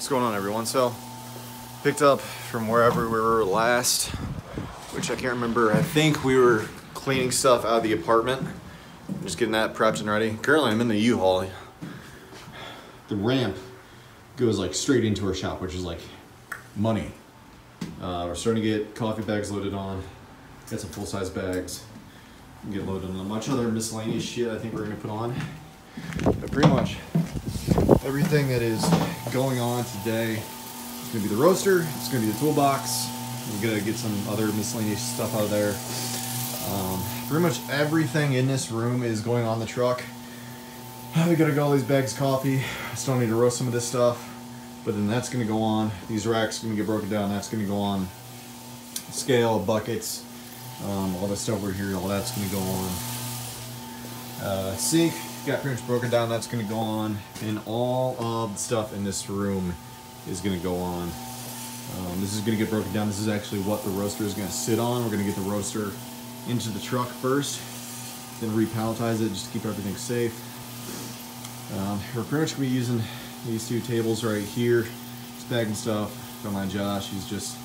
What's going on, everyone? So, picked up from wherever we were last, which I can't remember. I think we were cleaning stuff out of the apartment. Just getting that prepped and ready. Currently, I'm in the U-Haul. The ramp goes like straight into our shop, which is like money. We're starting to get coffee bags loaded on. Got some full-size bags. Get loaded on a bunch of other miscellaneous shit I think we're gonna put on. But pretty much everything that is going on today is gonna be the roaster, it's gonna be the toolbox. We're gonna get some other miscellaneous stuff out of there. Pretty much everything in this room is going on the truck. We gotta go all these bags of coffee. I still need to roast some of this stuff, but then that's gonna go on. These racks are gonna get broken down, that's gonna go on. Scale, buckets, all this stuff over here, all that's gonna go on. Sink got pretty much broken down, that's gonna go on. And all of the stuff in this room is gonna go on. This is gonna get broken down. This is actually what the roaster is gonna sit on. We're gonna get the roaster into the truck first, then repalletize it just to keep everything safe. We're pretty much gonna be using these two tables right here. Just bagging stuff from my Josh. He's just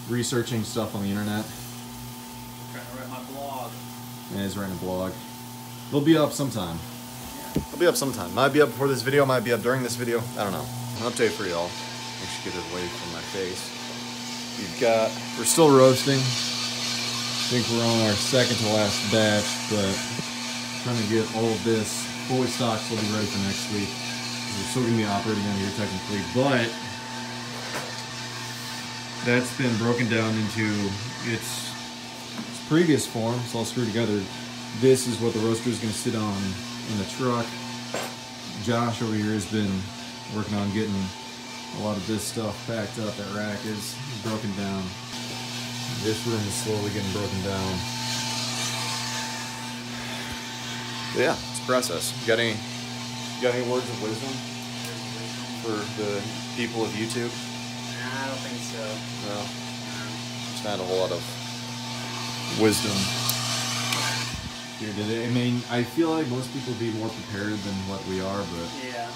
researching stuff on the internet. Trying to write my blog. Yeah, he's writing a blog. It'll be up sometime. Yeah. It'll be up sometime. Might be up before this video, might be up during this video. I don't know. An update for y'all. I should get it away from my face. We're still roasting. I think we're on our second to last batch, but trying to get all of this fully stocked so we'll be ready for next week. We're still going to be operating on here technically, but that's been broken down into its previous form. It's all screwed together. This is what the roaster is going to sit on in the truck. Josh over here has been working on getting a lot of this stuff packed up. That rack is broken down. This room is slowly getting broken down. But yeah, it's a process. You got any words of wisdom for the people of YouTube? Nah, I don't think so. No. There's not a whole lot of wisdom here today. I mean, I feel like most people would be more prepared than what we are, but... Yeah,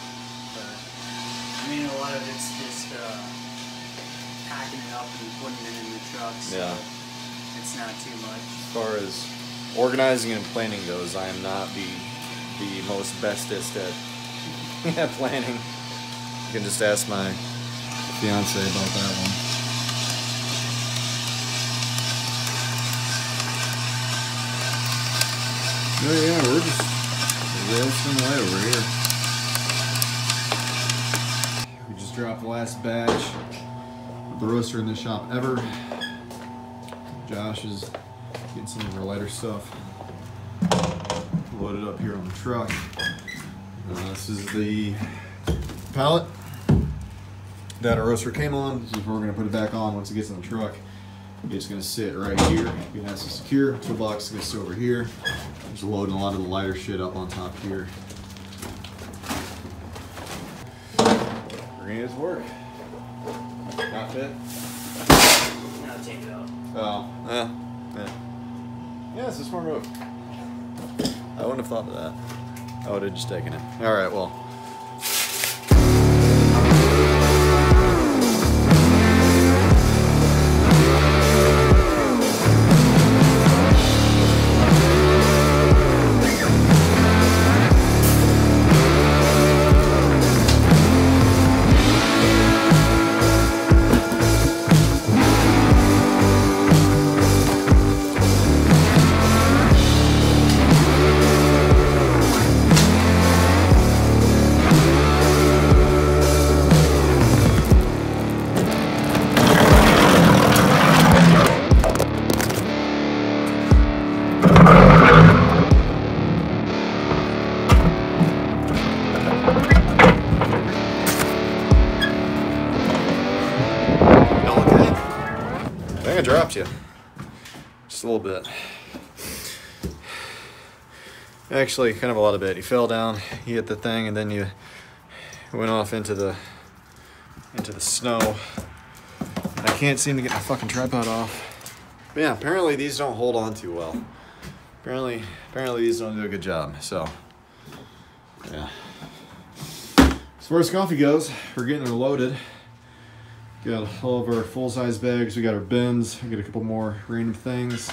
but... I mean, a lot of it's just packing it up and putting it in the truck, so yeah. It's not too much. As far as organizing and planning goes, I am not the most bestest at planning. You can just ask my fiance about that one. Oh yeah, we're just roasting away over here. We just dropped the last batch of the roaster in this shop ever. Josh is getting some of our lighter stuff loaded up here on the truck. This is the pallet that our roaster came on. This is where we're going to put it back on once it gets in the truck. It's going to sit right here. It has to secure. Toolbox is going to sit over here. Just loading a lot of the lighter shit up on top here. We're going to get this work. Not fit? No, take it out. Oh, yeah. Yeah, it's a smart move. I wouldn't have thought of that. I would have just taken it. Alright, well. I dropped you. Just a little bit. Actually, kind of a lot of bit. You fell down, you hit the thing, and then you went off into the snow. I can't seem to get my fucking tripod off. But yeah, apparently these don't hold on too well. Apparently these don't do a good job, so yeah. As far as coffee goes, we're getting it loaded. Got all of our full-size bags. We got our bins. I got a couple more random things.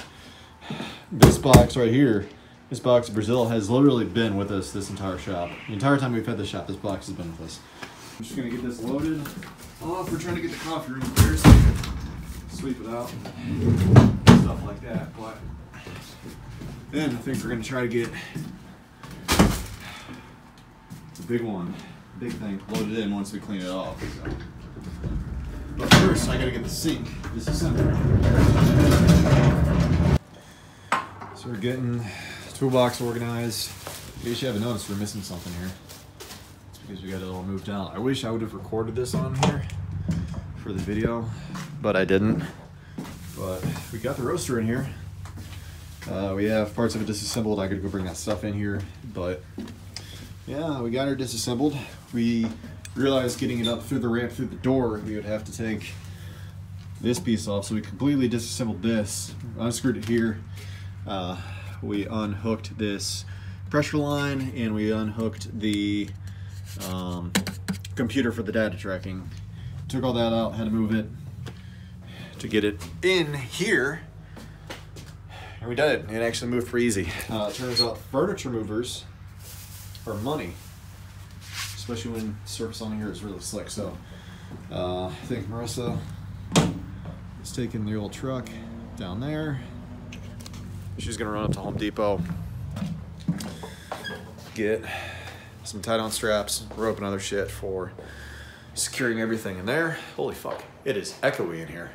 This box right here, this box of Brazil has literally been with us this entire shop. The entire time we've had the shop, this box has been with us. I'm just gonna get this loaded off. We're trying to get the coffee room clear so we can sweep it out and stuff like that. But then I think we're gonna try to get the big thing loaded in once we clean it off. So. But first, I gotta get the sink disassembled. So we're getting the toolbox organized. In case you haven't noticed, we're missing something here. It's because we got it all moved out. I wish I would have recorded this on here for the video, but I didn't. But we got the roaster in here. We have parts of it disassembled. I could go bring that stuff in here, but yeah, we got her disassembled. We realized getting it up through the ramp through the door, we would have to take this piece off, so we completely disassembled this, unscrewed it here. We unhooked this pressure line, and we unhooked the computer for the data tracking. Took all that out, had to move it to get it in here, and we did it. It actually moved pretty easy. It turns out furniture movers are money, especially when surface on here is really slick. So I think Marissa is taking the old truck down there. She's gonna run up to Home Depot, get some tie-down straps, rope, and other shit for securing everything in there. Holy fuck, it is echoey in here.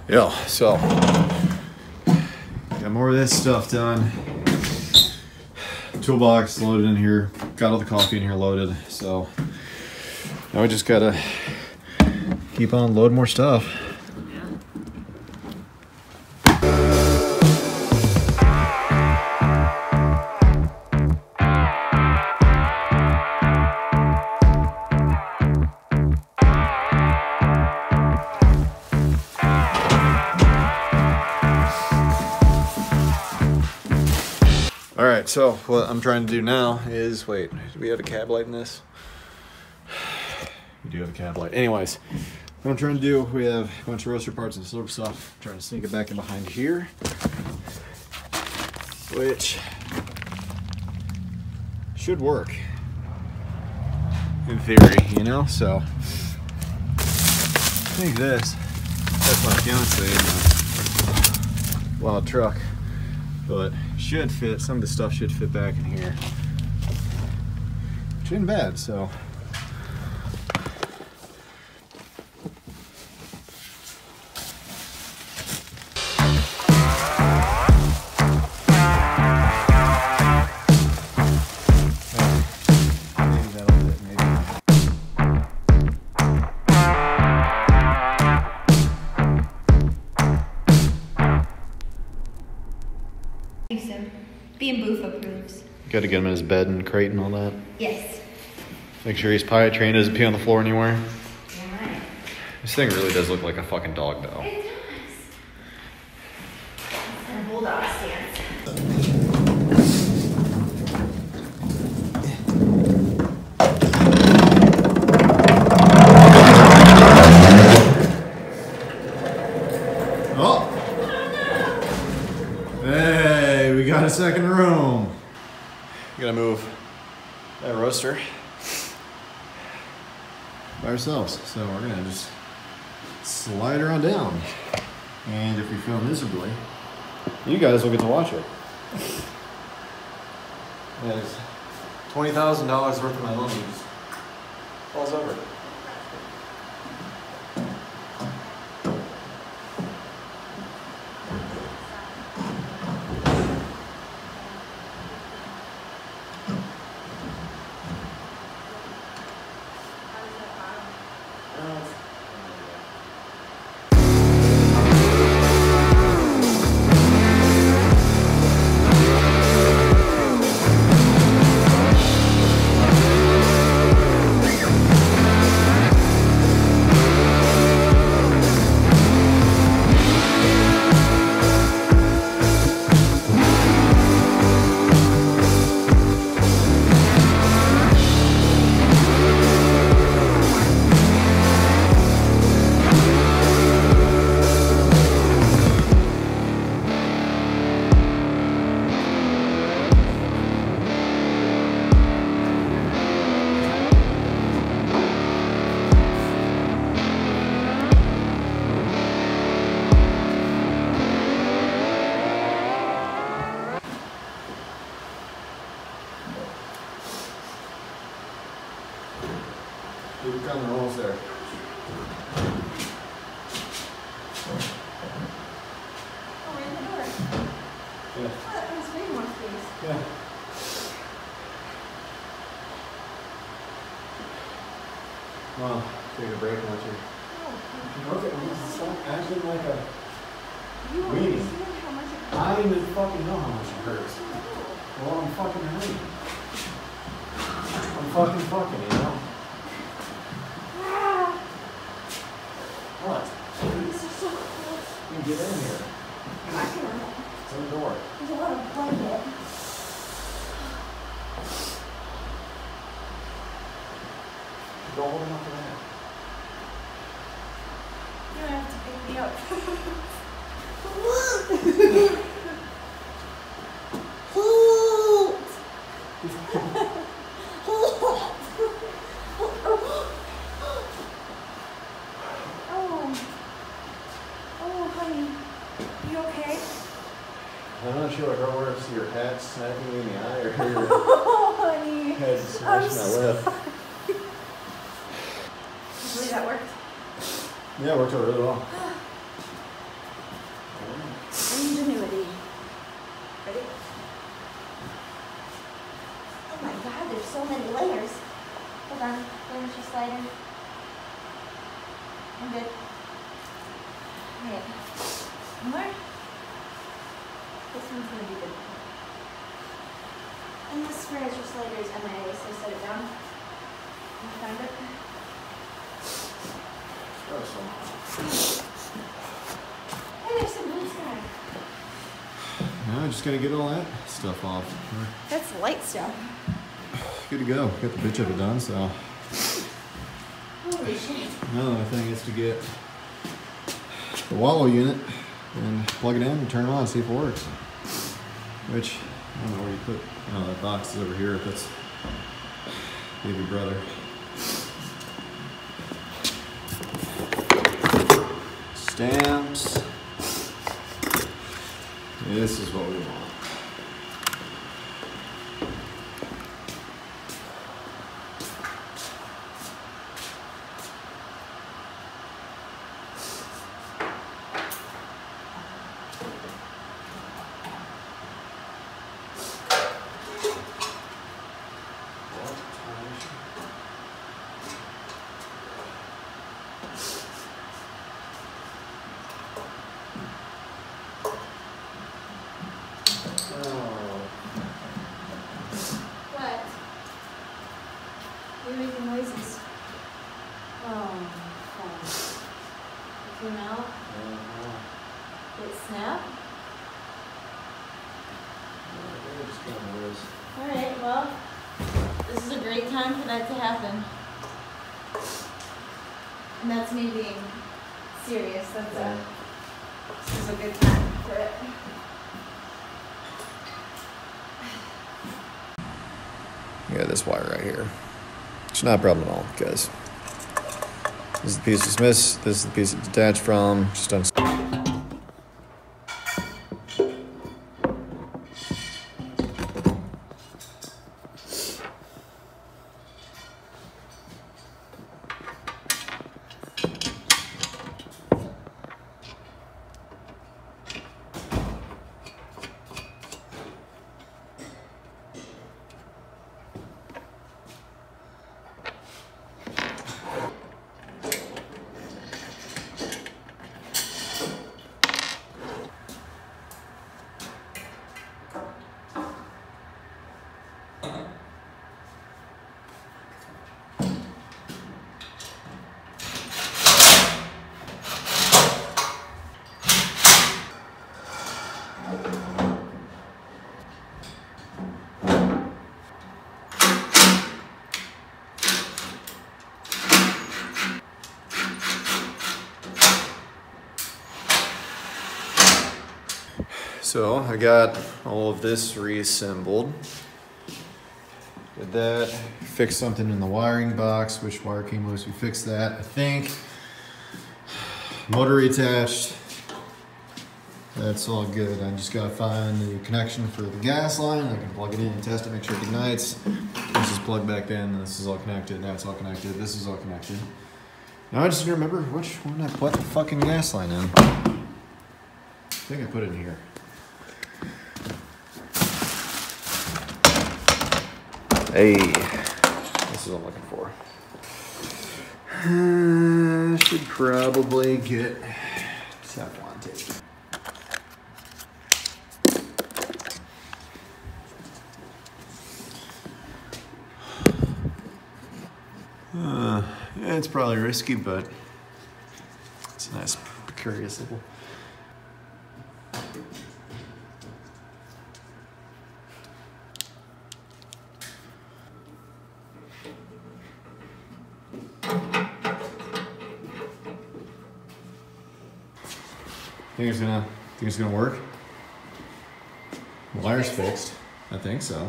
Yeah, so got more of this stuff done. Toolbox loaded in here. Got all the coffee in here loaded. So now we just gotta keep on loading more stuff. All right, so what I'm trying to do now is, wait, do we have a cab light in this? We do have a cab light. Anyways, what I'm trying to do, we have a bunch of roaster parts and silver stuff. I'm trying to sneak it back in behind here, which should work in theory, you know? So I think that's my fiance in the wild truck. But should fit, some of the stuff should fit back in here. Which ain't bad, so. Maybe that'll fit, maybe. Being Booth approves. Gotta get him in his bed and crate and all that. Yes. Make sure he's potty trained, doesn't pee on the floor anywhere. Right. This thing really does look like a fucking dog, though. It does. And a bulldog stance. Oh! Hey, we got a second room. We gotta move that roaster by ourselves. So we're gonna just slide her on down. And if we fail miserably, you guys will get to watch it. There's $20,000 worth of my money just falls over. We're coming almost there. Oh, we're in the door. Yeah. Oh, that was way more space. Yeah. Well, take a break, won't you? Oh, Okay, stop acting like a you weenie. understand how much it I don't even fucking know how much it hurts. Well, I'm fucking hurting. I'm fucking, you know? What? This is so cool. You get in here. I can. It's in the door. There's a lot of blanket. Go hold him up for that. You don't have to pick me up. Oh, honey. You okay? I'm not sure if I wear your hat smacking me in the eye or your Oh, honey. head smashing my lip. I believe that worked. Yeah, it worked out really well. Ingenuity. Ready? Oh my god, there's so many layers. Hold on, finish your slider. I'm good. Alright. More? This one's gonna be good. And this furniture slider is MIA, so set it down. Can you find it? Hey, there's some blue sky. Now I just gotta get all that stuff off. That's light stuff. Good to go. Got the bitch of it done, so. Holy shit. Now the only thing is to get the wallow unit and plug it in and turn it on and see if it works. Which, I don't know where you put, oh, that box is over here. That's baby brother. Stamps. This is what we want. What? You're making noises. Oh, fun. You know? Did it snap? Alright, well, this is a great time for that to happen. And that's me being serious. This is a good time for it. Yeah, this wire right here. It's not a problem at all, guys. This is the piece dismissed. This is the piece it's detached from. Just on. So I got all of this reassembled. Did that, fixed something in the wiring box, which wire came loose, we fixed that, I think. Motor reattached. That's all good. I just gotta find the connection for the gas line. I can plug it in and test it, make sure it ignites. This is plugged back in, this is all connected, that's all connected, this is all connected. Now I just need to remember which one I put the fucking gas line in. I think I put it in here. Hey, this is what I'm looking for. Should probably get Teflon tape. Yeah, it's probably risky, but it's a nice, precarious little. Think it's gonna work? Wire's fixed. I think so.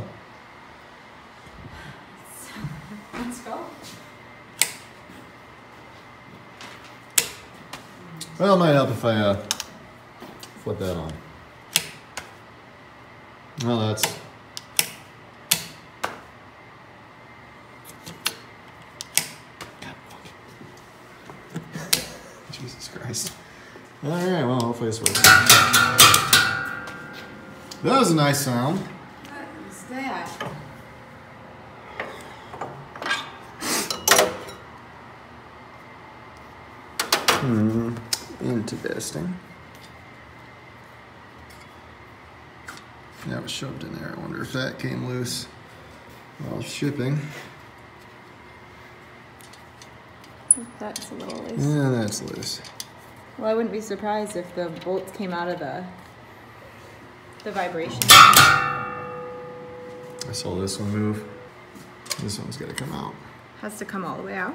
Let's go. Well, it might help if I flip that on. Well, that's. Jesus Christ. All right, well, hopefully this works. That was a nice sound. What is that? Interesting. That was shoved in there. I wonder if that came loose while shipping. That's a little loose. Yeah, that's loose. Well, I wouldn't be surprised if the bolts came out of the vibration. I saw this one move. This one's got to come out. Has to come all the way out.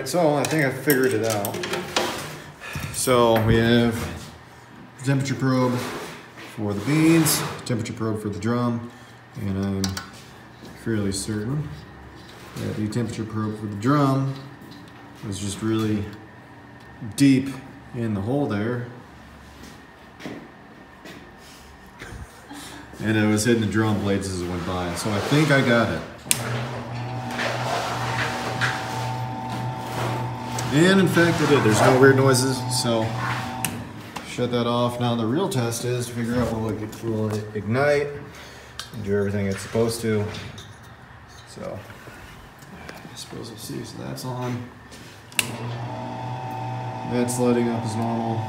So I think I figured it out. So we have the temperature probe for the beans, temperature probe for the drum, and I'm fairly certain that the temperature probe for the drum was just really deep in the hole there. And it was hitting the drum blades as it went by. So I think I got it. And in fact I did. There's no weird noises, so shut that off. Now the real test is to figure out will it ignite and do everything it's supposed to. So I suppose we'll see. So that's on. That's lighting up as normal.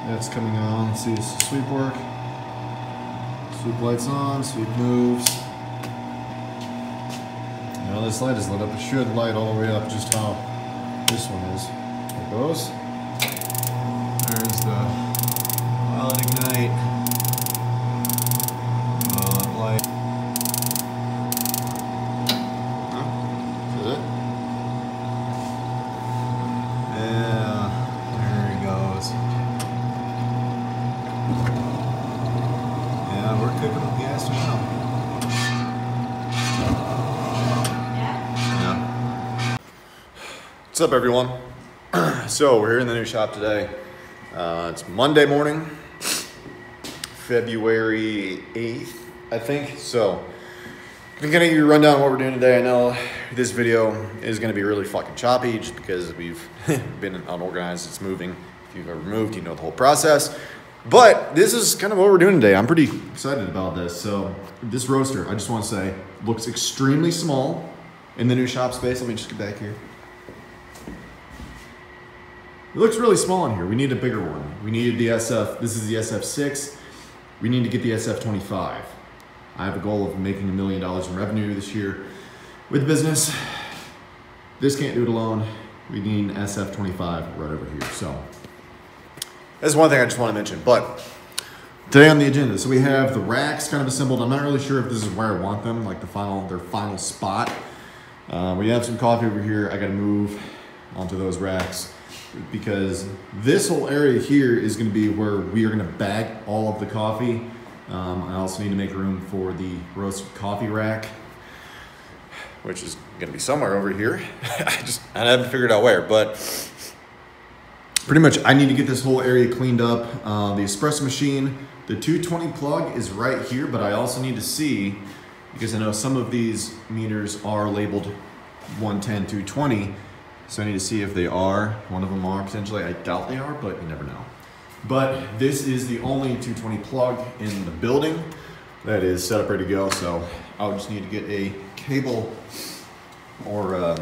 That's coming on. Let's see, does the sweep work? Sweep lights on, sweep moves. Now this light is lit up. It should light all the way up just how this one is. There it goes. There's the pilot ignite. Light. Is it? Yeah, there he goes. Yeah, we're cooking with gas now. What's up, everyone? So we're here in the new shop today. It's Monday morning, February 8th, I think. So I'm gonna give you a rundown of what we're doing today. I know this video is gonna be really fucking choppy just because we've been unorganized, it's moving. If you've ever moved, you know the whole process. But this is kind of what we're doing today. I'm pretty excited about this. So this roaster, I just wanna say, looks extremely small in the new shop space. Let me just get back here. It looks really small in here. We need a bigger one. We needed the SF, this is the SF6. We need to get the SF25. I have a goal of making $1 million in revenue this year with the business. This can't do it alone. We need an SF25 right over here. So That's one thing I just want to mention. But today on the agenda, so we have the racks kind of assembled. I'm not really sure if this is where I want them, like their final spot. We have some coffee over here. I got to move onto those racks because this whole area here is going to be where we are going to bag all of the coffee. I also need to make room for the roasted coffee rack, which is going to be somewhere over here. I haven't figured out where, but pretty much I need to get this whole area cleaned up. The espresso machine, the 220 plug is right here, but I also need to see, because I know some of these meters are labeled 110, 220, so I need to see if they are. One of them are potentially. I doubt they are, but you never know. But this is the only 220 plug in the building that is set up ready to go, so I'll just need to get a cable or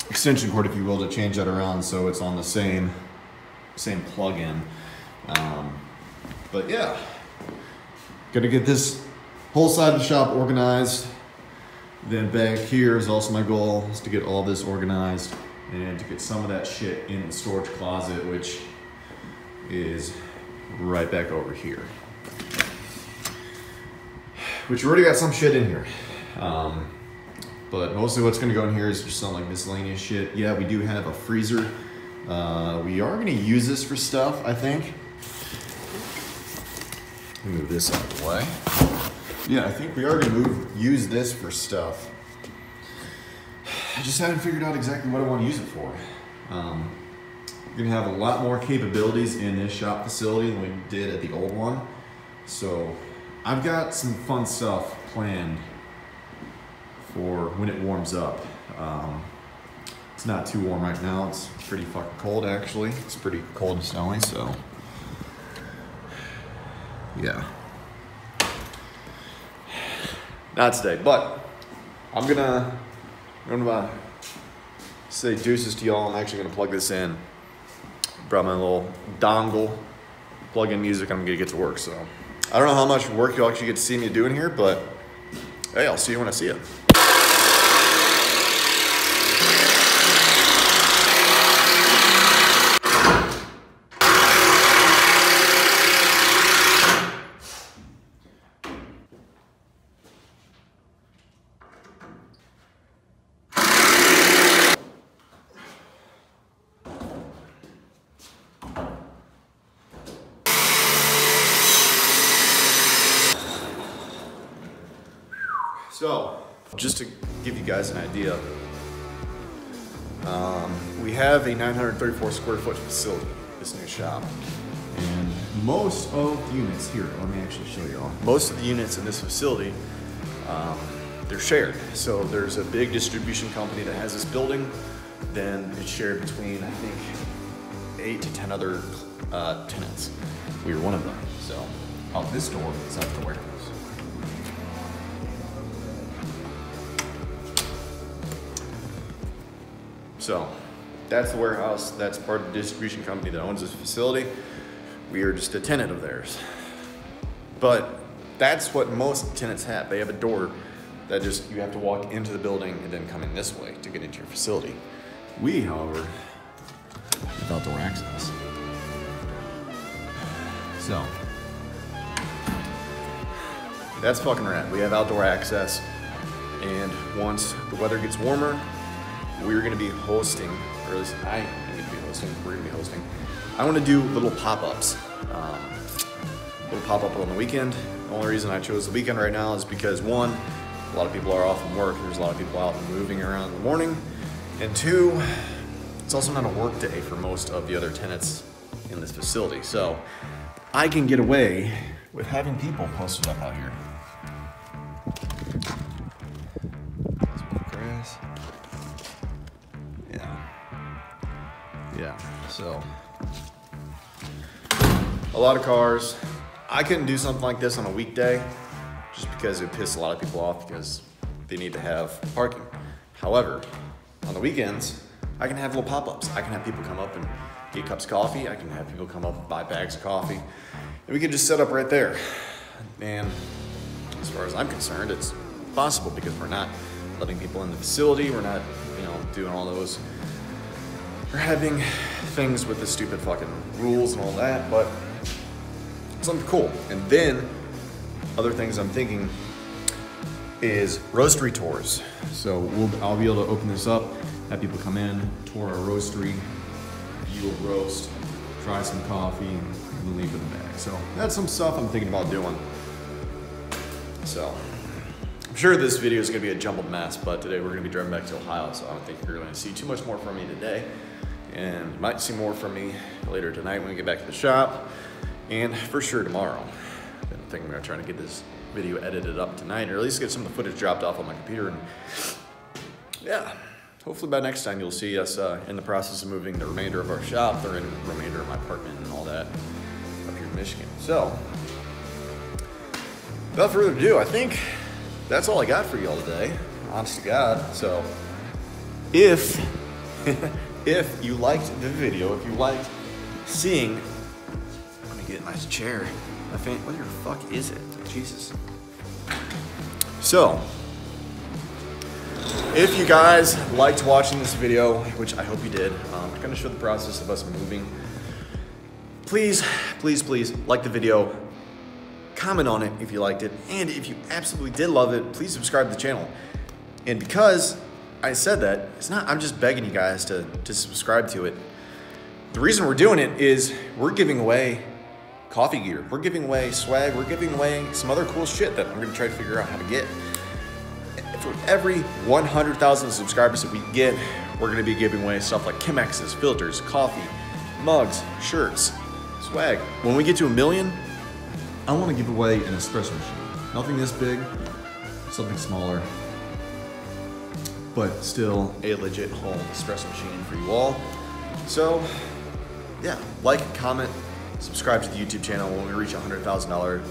extension cord, if you will, to change that around so it's on the same plug-in. But yeah, gotta get this whole side of the shop organized. Then back here is also my goal, is to get all this organized and to get some of that shit in the storage closet, which is right back over here. Which we already got some shit in here. But mostly what's gonna go in here is just some like miscellaneous shit. Yeah, we do have a freezer. We are gonna use this for stuff, I think. Let me move this out of the way. Yeah, I think we are gonna use this for stuff. I just haven't figured out exactly what I want to use it for. We're gonna have a lot more capabilities in this shop facility than we did at the old one. So I've got some fun stuff planned for when it warms up. It's not too warm right now. It's pretty fucking cold actually. It's pretty cold and snowy, so yeah. Not today, but I'm gonna say deuces to y'all. I'm actually gonna plug this in. Brought my little dongle, plug in music, I'm gonna get to work. So I don't know how much work you'll actually get to see me doing here, but hey, I'll see you when I see you. So, just to give you guys an idea, we have a 934 square foot facility, this new shop. And most of the units here, let me actually show you all. Most of the units in this facility, they're shared. So there's a big distribution company that has this building, then it's shared between, I think, 8 to 10 other tenants. We were one of them. So, out this door is out the warehouse. So that's the warehouse. That's part of the distribution company that owns this facility. We are just a tenant of theirs. But that's what most tenants have. They have a door that just, you have to walk into the building and then come in this way to get into your facility. We, however, have outdoor access. So that's fucking rad. We have outdoor access. And once the weather gets warmer, we're gonna be hosting, or at least I'm gonna be hosting, we're gonna be hosting. I wanna do little pop-ups. Little pop-up on the weekend. The only reason I chose the weekend right now is because one, a lot of people are off from work. There's a lot of people out and moving around in the morning. And two, it's also not a work day for most of the other tenants in this facility. So I can get away with having people posted up out here. Grass. Yeah, so a lot of cars. I couldn't do something like this on a weekday just because it would piss a lot of people off because they need to have parking. However, on the weekends, I can have little pop-ups. I can have people come up and get cups of coffee. I can have people come up and buy bags of coffee. And we can just set up right there. And as far as I'm concerned, it's possible because we're not letting people in the facility. We're not, doing all those are having things with the stupid fucking rules and all that, but something cool. And then other things I'm thinking is roastery tours. So I'll be able to open this up, have people come in, tour our roastery, view a roast, try some coffee, and then leave with a bag. So that's some stuff I'm thinking about doing. So I'm sure this video is gonna be a jumbled mess, but today we're gonna be driving back to Ohio, so I don't think you're gonna see too much more from me today. And you might see more from me later tonight when we get back to the shop, and for sure tomorrow. I've been thinking about trying to get this video edited up tonight, or at least get some of the footage dropped off on my computer. And yeah, hopefully by next time you'll see us in the process of moving the remainder of our shop, or in the remainder of my apartment and all that up here in Michigan. So without further ado, I think that's all I got for y'all today, honest to God. So if you liked the video, if you liked seeing, let me get a nice chair. What the fuck is it? Jesus. So, if you guys liked watching this video, which I hope you did, I'm gonna show the process of us moving. Please, please, please like the video, comment on it if you liked it, and if you absolutely did love it, please subscribe to the channel. And because I said that, I'm just begging you guys to subscribe to it. The reason we're doing it is we're giving away coffee gear, we're giving away swag, we're giving away some other cool shit that I'm gonna try to figure out how to get. For every 100,000 subscribers that we get, we're gonna be giving away stuff like Chemexes, filters, coffee, mugs, shirts, swag. When we get to 1 million, I wanna give away an espresso machine. Nothing this big, something smaller, but still a legit home espresso machine for you all. So yeah, like, comment, subscribe to the YouTube channel. When we reach $100,000,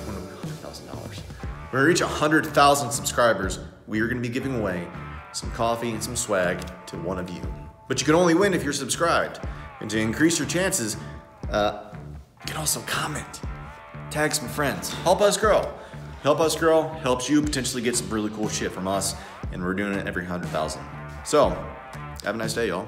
when we reach 100,000 subscribers, we are gonna be giving away some coffee and some swag to one of you. But you can only win if you're subscribed. And to increase your chances, you can also comment, tag some friends, help us grow. Help us grow, helps you potentially get some really cool shit from us, and we're doing it every 100,000. So, have a nice day, y'all.